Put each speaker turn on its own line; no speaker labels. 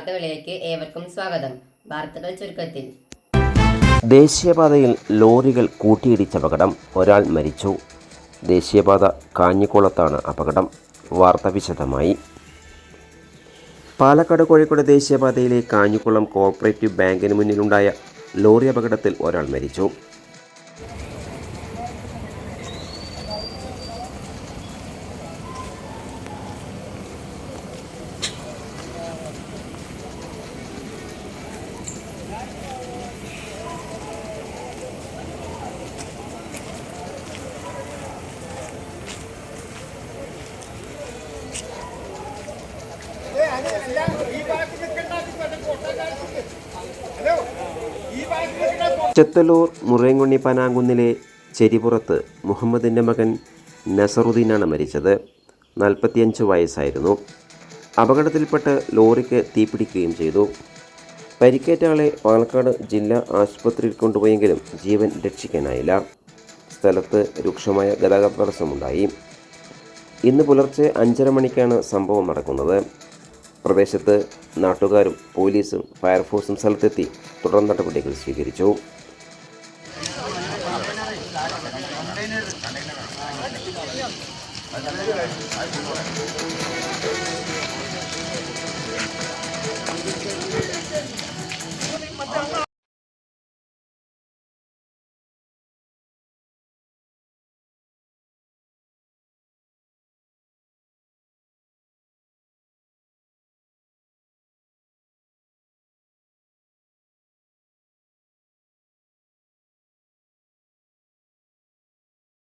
വാർത്തകളിലേക്ക് ഏവർക്കും സ്വാഗതം. വാർത്തകൾ ചുരുക്കത്തിൽ.
ദേശീയപാതയിൽ ലോറികൾ കൂട്ടിയിടിച്ച അപകടം, ഒരാൾ മരിച്ചു. ദേശീയപാത കാഞ്ഞിക്കുളത്താണ് അപകടം. വാർത്ത വിശദമായി. പാലക്കാട് കോഴിക്കോട് ദേശീയപാതയിലെ കാഞ്ഞിക്കുളം കോഓപ്പറേറ്റീവ് ബാങ്കിന് മുന്നിലുണ്ടായ ലോറി അപകടത്തിൽ ഒരാൾ മരിച്ചു. ചെത്തല്ലൂർ മുറേങ്കുണ്ണി പനാങ്കുന്നിലെ ചെരിപ്പുറത്ത് മുഹമ്മദിൻ്റെ മകൻ നസറുദ്ദീനാണ് മരിച്ചത്. 45 വയസ്സായിരുന്നു. അപകടത്തിൽപ്പെട്ട് ലോറിക്ക് തീപിടിക്കുകയും ചെയ്തു. പരിക്കേറ്റ ആളെ പാലക്കാട് ജില്ലാ ആശുപത്രിയിൽ കൊണ്ടുപോയെങ്കിലും ജീവൻ രക്ഷിക്കാനായില്ല. സ്ഥലത്ത് രൂക്ഷമായ ഗതാഗത തടസ്സമുണ്ടായി. ഇന്ന് പുലർച്ചെ 5:30 മണിക്കാണ് സംഭവം നടക്കുന്നത്. പ്രദേശത്ത് നാട്ടുകാരും പോലീസും ഫയർഫോഴ്സും സ്ഥലത്തെത്തി തുടർ നടപടികൾ സ്വീകരിച്ചു.